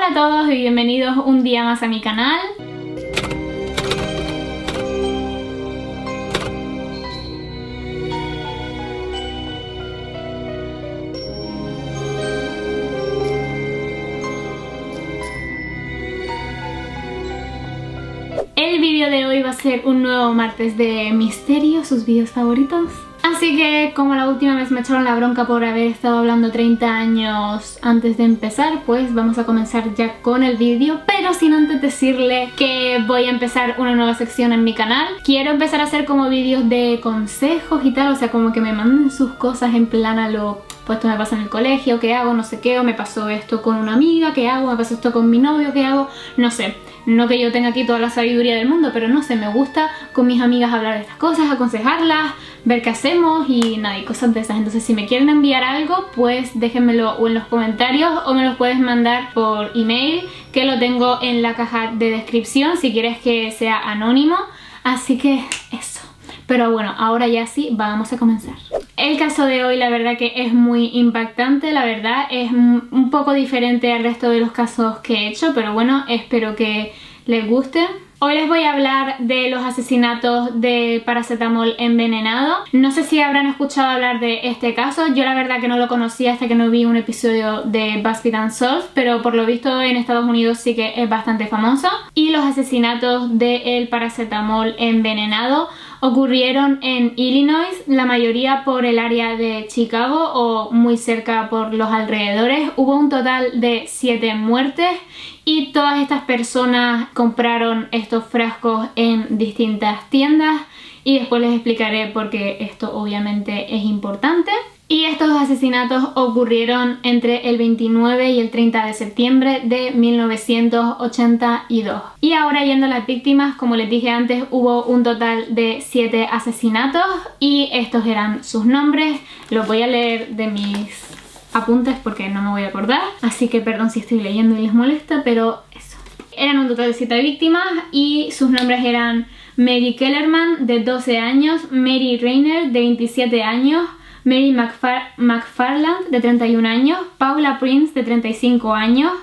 Hola a todos y bienvenidos un día más a mi canal. El vídeo de hoy va a ser un nuevo martes de misterio, sus vídeos favoritos. Así que como la última vez me echaron la bronca por haber estado hablando 30 años antes de empezar, pues vamos a comenzar ya con el vídeo, pero sin antes decirle que voy a empezar una nueva sección en mi canal. Quiero empezar a hacer como vídeos de consejos y tal, o sea, como que me manden sus cosas en plan a lo... pues esto me pasa en el colegio, ¿qué hago? No sé qué, o me pasó esto con una amiga, ¿qué hago? Me pasó esto con mi novio, ¿qué hago? No sé. No que yo tenga aquí toda la sabiduría del mundo, pero no sé, me gusta con mis amigas hablar de estas cosas, aconsejarlas, ver qué hacemos y nada, y cosas de esas. Entonces si me quieren enviar algo, pues déjenmelo o en los comentarios o me los puedes mandar por email, que lo tengo en la caja de descripción si quieres que sea anónimo. Así que eso. Pero bueno, ahora ya sí, vamos a comenzar. El caso de hoy la verdad que es muy impactante, la verdad es un poco diferente al resto de los casos que he hecho, pero bueno, espero que les guste. Hoy les voy a hablar de los asesinatos de paracetamol envenenado. No sé si habrán escuchado hablar de este caso, yo la verdad que no lo conocía hasta que no vi un episodio de BuzzFeed Unsolved, pero por lo visto en Estados Unidos sí que es bastante famoso. Y los asesinatos del paracetamol envenenado ocurrieron en Illinois, la mayoría por el área de Chicago o muy cerca por los alrededores. Hubo un total de 7 muertes y todas estas personas compraron estos frascos en distintas tiendas y después les explicaré por qué esto obviamente es importante. Y estos asesinatos ocurrieron entre el 29 y el 30 de septiembre de 1982. Y ahora yendo a las víctimas, como les dije antes, hubo un total de 7 asesinatos y estos eran sus nombres. Los voy a leer de mis apuntes porque no me voy a acordar, así que perdón si estoy leyendo y les molesta, pero eso. Eran un total de 7 víctimas y sus nombres eran Mary Kellerman, de 12 años, Mary Rayner, de 27 años, Mary McFarland, de 31 años, Paula Prince, de 35 años,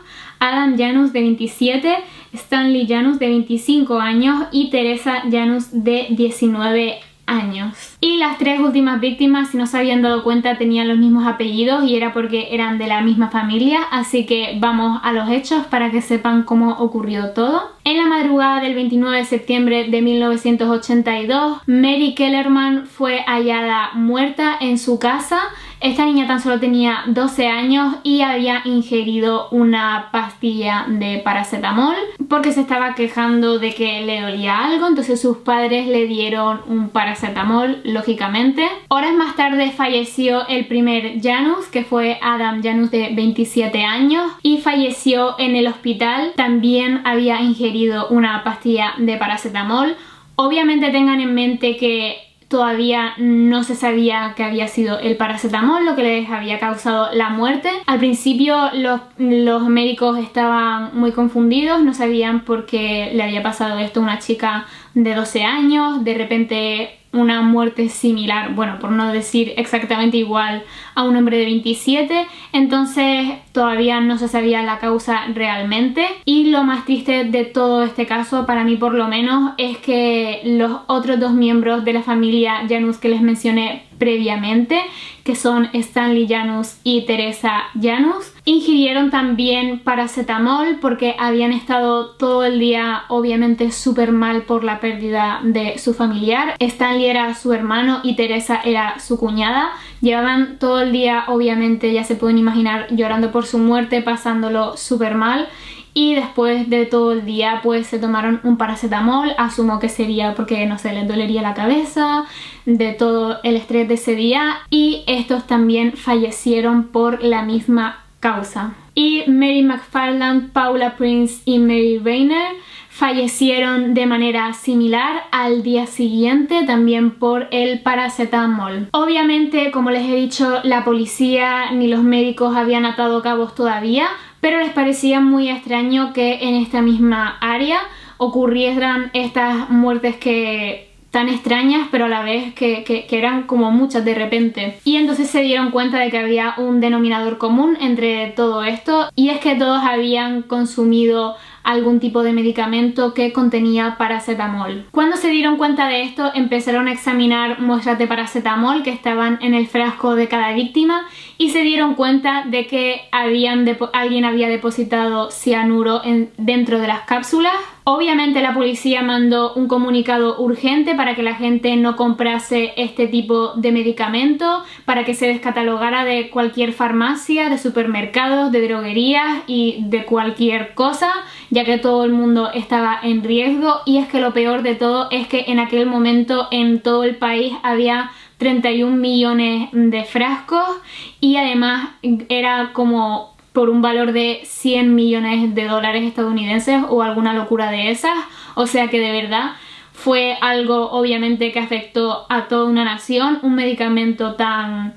Adam Janus, de 27, Stanley Janus, de 25 años y Teresa Janus, de 19 años. Y las 3 últimas víctimas, si no se habían dado cuenta, tenían los mismos apellidos y era porque eran de la misma familia, así que vamos a los hechos para que sepan cómo ocurrió todo. En la madrugada del 29 de septiembre de 1982, Mary Kellerman fue hallada muerta en su casa. Esta niña tan solo tenía 12 años y había ingerido una pastilla de paracetamol porque se estaba quejando de que le dolía algo, entonces sus padres le dieron un paracetamol, lógicamente. Horas más tarde falleció el primer Janus, que fue Adam Janus, de 27 años, y falleció en el hospital. También había ingerido una pastilla de paracetamol. Obviamente tengan en mente que todavía no se sabía que había sido el paracetamol lo que les había causado la muerte. Al principio los médicos estaban muy confundidos, no sabían por qué le había pasado esto a una chica de 12 años, de repente una muerte similar, bueno, por no decir exactamente igual a un hombre de 27, entonces todavía no se sabía la causa realmente. Y lo más triste de todo este caso, para mí por lo menos, es que los otros 2 miembros de la familia Janus que les mencioné previamente, que son Stanley Janus y Teresa Janus, ingirieron también paracetamol porque habían estado todo el día obviamente súper mal por la pérdida de su familiar. Stanley era su hermano y Teresa era su cuñada. Llevaban todo el día, obviamente ya se pueden imaginar, llorando por su muerte, pasándolo súper mal. Y después de todo el día pues se tomaron un paracetamol, asumo que sería porque no sé, les dolería la cabeza, de todo el estrés de ese día, y estos también fallecieron por la misma causa. Y Mary McFarland, Paula Prince y Mary Rayner fallecieron de manera similar al día siguiente, también por el paracetamol. Obviamente, como les he dicho, la policía ni los médicos habían atado cabos todavía, pero les parecía muy extraño que en esta misma área ocurrieran estas muertes que tan extrañas, pero a la vez que eran como muchas de repente. Y entonces se dieron cuenta de que había un denominador común entre todo esto, y es que todos habían consumido algún tipo de medicamento que contenía paracetamol. Cuando se dieron cuenta de esto, empezaron a examinar muestras de paracetamol que estaban en el frasco de cada víctima y se dieron cuenta de que alguien había depositado cianuro dentro de las cápsulas. Obviamente la policía mandó un comunicado urgente para que la gente no comprase este tipo de medicamento, para que se descatalogara de cualquier farmacia, de supermercados, de droguerías y de cualquier cosa, ya que todo el mundo estaba en riesgo. Y es que lo peor de todo es que en aquel momento en todo el país había 31 millones de frascos y además era como por un valor de 100 millones de dólares estadounidenses o alguna locura de esas. O sea que de verdad fue algo obviamente que afectó a toda una nación, un medicamento tan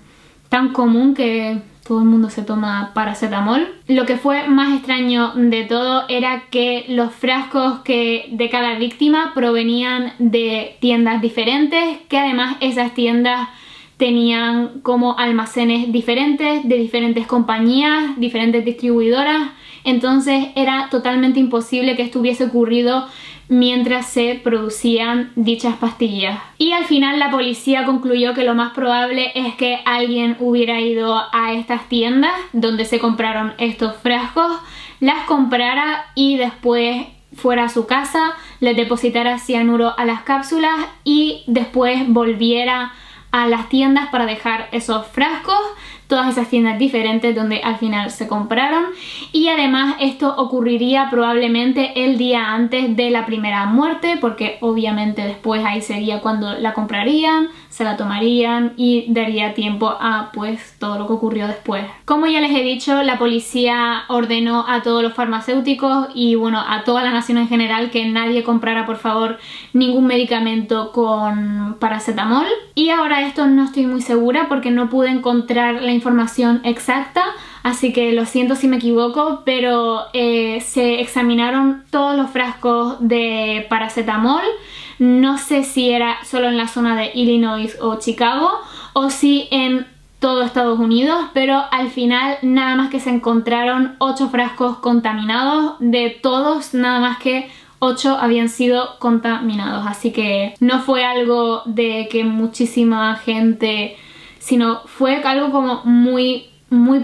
común que todo el mundo se toma paracetamol. Lo que fue más extraño de todo era que los frascos de cada víctima provenían de tiendas diferentes, que además esas tiendas tenían como almacenes diferentes, de diferentes compañías, diferentes distribuidoras. Entonces era totalmente imposible que esto hubiese ocurrido mientras se producían dichas pastillas. Y al final la policía concluyó que lo más probable es que alguien hubiera ido a estas tiendas donde se compraron estos frascos, las comprara y después fuera a su casa, le depositara cianuro a las cápsulas y después volviera a las tiendas para dejar esos frascos, todas esas tiendas diferentes donde al final se compraron. Y además esto ocurriría probablemente el día antes de la primera muerte, porque obviamente después ahí sería cuando la comprarían, se la tomarían y daría tiempo a pues todo lo que ocurrió después. Como ya les he dicho, la policía ordenó a todos los farmacéuticos y bueno, a toda la nación en general que nadie comprara por favor ningún medicamento con paracetamol. Y ahora esto no estoy muy segura porque no pude encontrar la información exacta, así que lo siento si me equivoco, pero se examinaron todos los frascos de paracetamol. No sé si era solo en la zona de Illinois o Chicago o si en todo Estados Unidos, pero al final nada más que se encontraron 8 frascos contaminados. De todos, nada más que 8 habían sido contaminados, así que no fue algo de que muchísima gente, sino fue algo como muy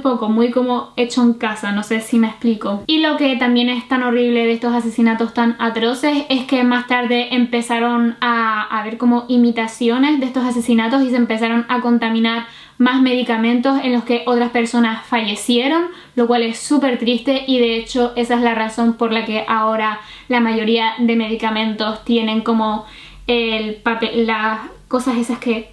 poco, muy como hecho en casa, no sé si me explico. Y lo que también es tan horrible de estos asesinatos tan atroces es que más tarde empezaron a haber como imitaciones de estos asesinatos y se empezaron a contaminar más medicamentos en los que otras personas fallecieron, lo cual es súper triste y de hecho esa es la razón por la que ahora la mayoría de medicamentos tienen como el papel, las cosas esas que...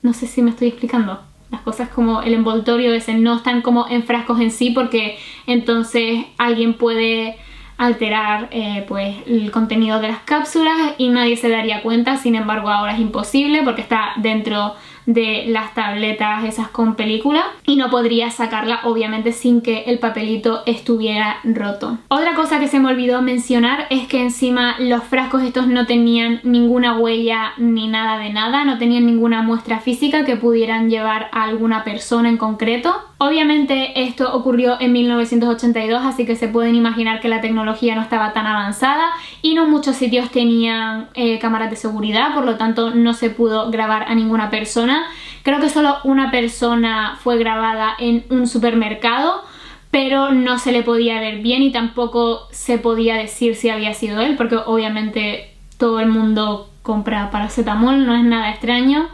no sé si me estoy explicando. Las cosas como el envoltorio ese no están como en frascos en sí porque entonces alguien puede alterar pues el contenido de las cápsulas y nadie se daría cuenta. Sin embargo ahora es imposible porque está dentro de las tabletas esas con película y no podría sacarla obviamente sin que el papelito estuviera roto. Otra cosa que se me olvidó mencionar es que encima los frascos estos no tenían ninguna huella ni nada de nada, no tenían ninguna muestra física que pudieran llevar a alguna persona en concreto. Obviamente esto ocurrió en 1982, así que se pueden imaginar que la tecnología no estaba tan avanzada y no muchos sitios tenían cámaras de seguridad, por lo tanto no se pudo grabar a ninguna persona. Creo que solo una persona fue grabada en un supermercado, pero no se le podía ver bien y tampoco se podía decir si había sido él, porque obviamente todo el mundo compra paracetamol, no es nada extraño.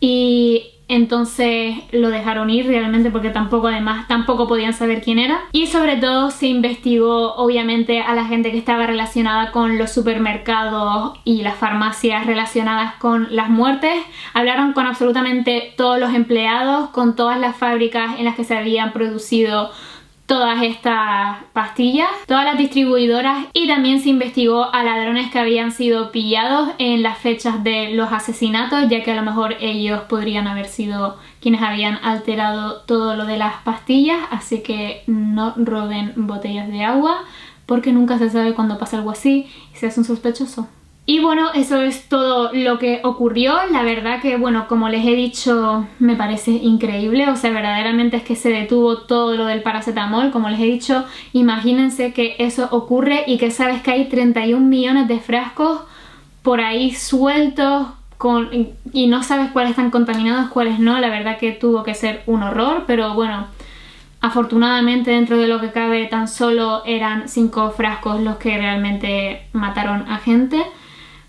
Y entonces lo dejaron ir realmente porque tampoco podían saber quién era. Y sobre todo se investigó obviamente a la gente que estaba relacionada con los supermercados y las farmacias relacionadas con las muertes. Hablaron con absolutamente todos los empleados, con todas las fábricas en las que se habían producido todas estas pastillas, todas las distribuidoras, y también se investigó a ladrones que habían sido pillados en las fechas de los asesinatos, ya que a lo mejor ellos podrían haber sido quienes habían alterado todo lo de las pastillas, así que no roben botellas de agua porque nunca se sabe cuándo pasa algo así y se hace un sospechoso. Y bueno, eso es todo lo que ocurrió. La verdad que, bueno, como les he dicho, me parece increíble. O sea, verdaderamente es que se detuvo todo lo del paracetamol. Como les he dicho, imagínense que eso ocurre y que sabes que hay 31 millones de frascos por ahí sueltos y no sabes cuáles están contaminados, cuáles no. La verdad que tuvo que ser un horror, pero bueno, afortunadamente dentro de lo que cabe tan solo eran 5 frascos los que realmente mataron a gente,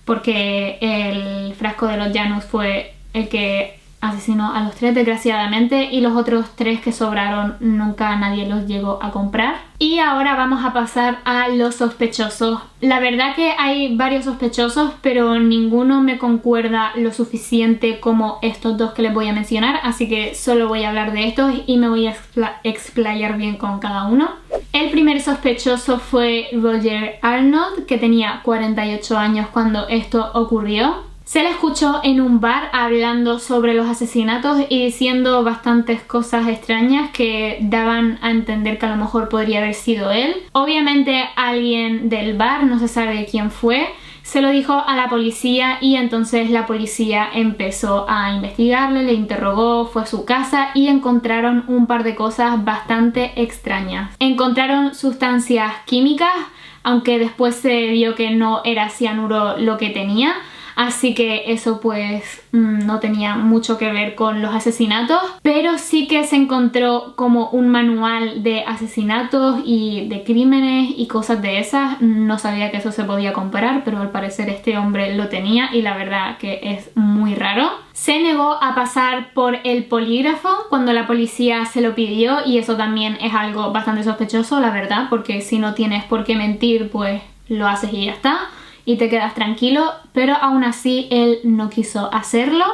porque el frasco de los Janus fue el que asesinó a los 3 desgraciadamente, y los otros 3 que sobraron nunca nadie los llegó a comprar. Y ahora vamos a pasar a los sospechosos. La verdad que hay varios sospechosos, pero ninguno me concuerda lo suficiente como estos 2 que les voy a mencionar, así que solo voy a hablar de estos y me voy a explayar bien con cada uno. El primer sospechoso fue Roger Arnold, que tenía 48 años cuando esto ocurrió. Se le escuchó en un bar hablando sobre los asesinatos y diciendo bastantes cosas extrañas que daban a entender que a lo mejor podría haber sido él. Obviamente alguien del bar, no se sabe quién fue, se lo dijo a la policía y entonces la policía empezó a investigarle, le interrogó, fue a su casa y encontraron un par de cosas bastante extrañas. Encontraron sustancias químicas, aunque después se vio que no era cianuro lo que tenía. Así que eso pues no tenía mucho que ver con los asesinatos, pero sí que se encontró como un manual de asesinatos y de crímenes y cosas de esas. No sabía que eso se podía comprar, pero al parecer este hombre lo tenía y la verdad que es muy raro. Se negó a pasar por el polígrafo cuando la policía se lo pidió y eso también es algo bastante sospechoso, la verdad, porque si no tienes por qué mentir pues lo haces y ya está y te quedas tranquilo, pero aún así él no quiso hacerlo.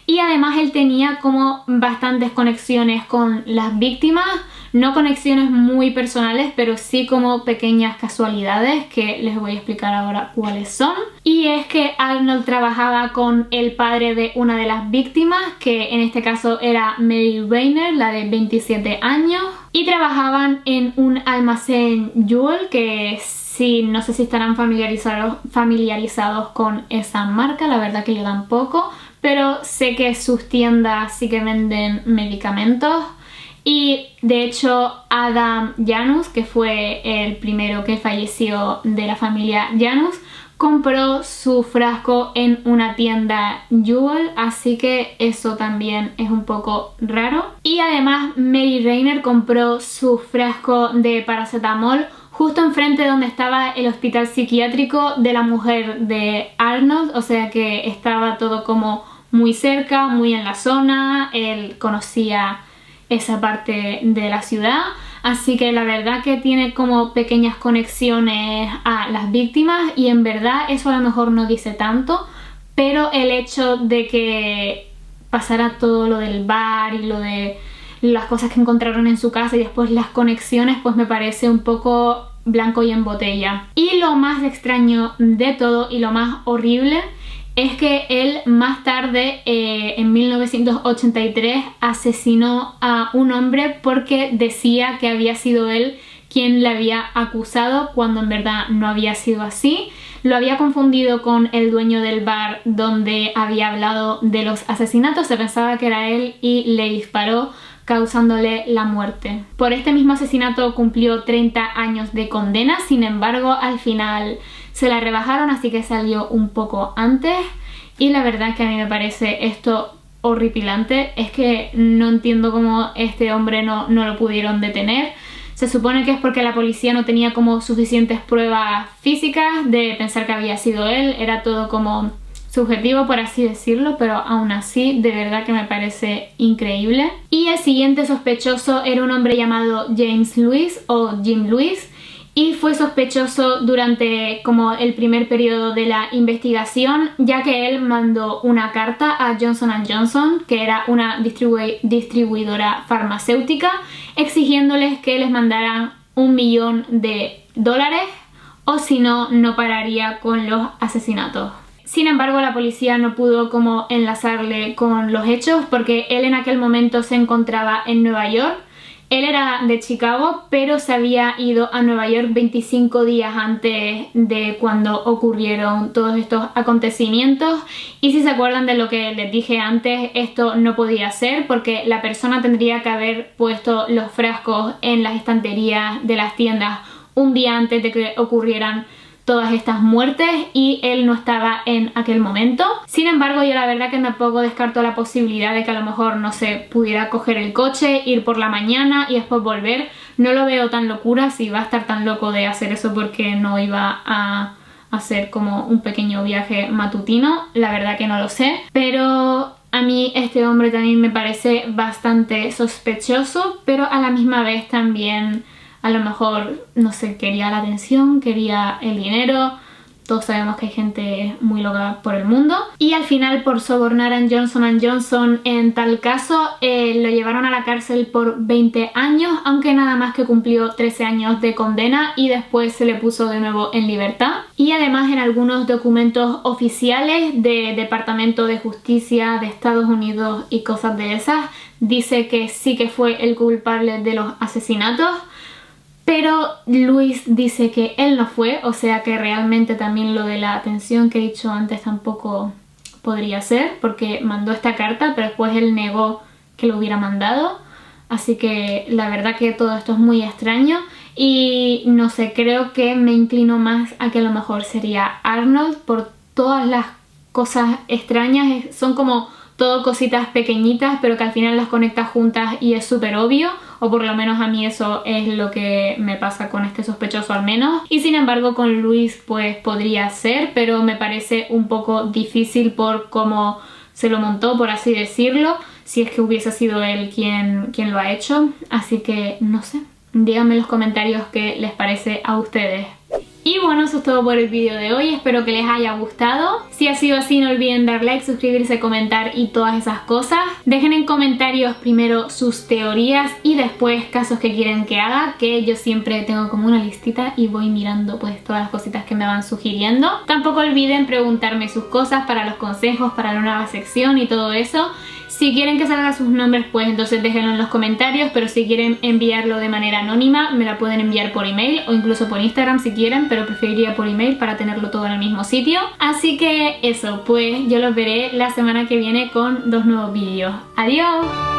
Y además él tenía como bastantes conexiones con las víctimas, no conexiones muy personales, pero sí como pequeñas casualidades que les voy a explicar ahora cuáles son. Y es que Arnold trabajaba con el padre de una de las víctimas, que en este caso era Mary Rayner, la de 27 años, y trabajaban en un almacén Jewel, que sí, no sé si estarán familiarizados con esa marca, la verdad que yo tampoco, pero sé que sus tiendas sí que venden medicamentos. Y de hecho Adam Janus, que fue el primero que falleció de la familia Janus, compró su frasco en una tienda Jewel, así que eso también es un poco raro. Y además Mary Rayner compró su frasco de paracetamol justo enfrente donde estaba el hospital psiquiátrico de la mujer de Arnold, o sea que estaba todo como muy cerca, muy en la zona, él conocía esa parte de la ciudad, así que la verdad que tiene como pequeñas conexiones a las víctimas y en verdad eso a lo mejor no dice tanto, pero el hecho de que pasara todo lo del bar y lo de las cosas que encontraron en su casa y después las conexiones, pues me parece un poco blanco y en botella. Y lo más extraño de todo y lo más horrible es que él más tarde, en 1983, asesinó a un hombre porque decía que había sido él quien le había acusado cuando en verdad no había sido así. Lo había confundido con el dueño del bar donde había hablado de los asesinatos, se pensaba que era él y le disparó, causándole la muerte. Por este mismo asesinato cumplió 30 años de condena, sin embargo al final se la rebajaron, así que salió un poco antes. Y la verdad que a mí me parece esto horripilante, es que no entiendo cómo este hombre no lo pudieron detener. Se supone que es porque la policía no tenía como suficientes pruebas físicas de pensar que había sido él, era todo como subjetivo por así decirlo, pero aún así de verdad que me parece increíble. Y el siguiente sospechoso era un hombre llamado James Lewis o Jim Lewis y fue sospechoso durante como el primer periodo de la investigación, ya que él mandó una carta a Johnson & Johnson, que era una distribuidora farmacéutica, exigiéndoles que les mandaran $1 millón o si no, no pararía con los asesinatos. Sin embargo, la policía no pudo como enlazarle con los hechos porque él en aquel momento se encontraba en Nueva York. Él era de Chicago, pero se había ido a Nueva York 25 días antes de cuando ocurrieron todos estos acontecimientos. Y si se acuerdan de lo que les dije antes, esto no podía ser porque la persona tendría que haber puesto los frascos en las estanterías de las tiendas un día antes de que ocurrieran todas estas muertes y él no estaba en aquel momento. Sin embargo, yo la verdad que tampoco descarto la posibilidad de que a lo mejor, no sé, pudiera coger el coche, ir por la mañana y después volver. No lo veo tan locura, si va a estar tan loco de hacer eso porque no iba a hacer como un pequeño viaje matutino, la verdad que no lo sé. Pero a mí este hombre también me parece bastante sospechoso, pero a la misma vez también a lo mejor, no sé, quería la atención, quería el dinero. Todos sabemos que hay gente muy loca por el mundo. Y al final, por sobornar a Johnson & Johnson en tal caso, lo llevaron a la cárcel por 20 años, aunque nada más que cumplió 13 años de condena y después se le puso de nuevo en libertad. Y además en algunos documentos oficiales de Departamento de Justicia de Estados Unidos y cosas de esas, dice que sí que fue el culpable de los asesinatos. Pero Luis dice que él no fue, o sea que realmente también lo de la atención que he dicho antes tampoco podría ser, porque mandó esta carta, pero después él negó que lo hubiera mandado. Así que la verdad que todo esto es muy extraño y no sé, creo que me inclino más a que a lo mejor sería Arnold por todas las cosas extrañas. Son como todo cositas pequeñitas pero que al final las conectas juntas y es súper obvio, o por lo menos a mí eso es lo que me pasa con este sospechoso al menos. Y sin embargo con Luis pues podría ser, pero me parece un poco difícil por cómo se lo montó, por así decirlo, si es que hubiese sido él quien lo ha hecho. Así que no sé, díganme en los comentarios qué les parece a ustedes. Y bueno, eso es todo por el vídeo de hoy, espero que les haya gustado. Si ha sido así, no olviden dar like, suscribirse, comentar y todas esas cosas. Dejen en comentarios primero sus teorías y después casos que quieren que haga, que yo siempre tengo como una listita y voy mirando pues todas las cositas que me van sugiriendo. Tampoco olviden preguntarme sus cosas para los consejos, para la nueva sección y todo eso. Si quieren que salga sus nombres, pues entonces déjenlo en los comentarios, pero si quieren enviarlo de manera anónima, me la pueden enviar por email o incluso por Instagram si quieren, pero preferiría por email para tenerlo todo en el mismo sitio. Así que eso, pues yo los veré la semana que viene con 2 nuevos vídeos. ¡Adiós!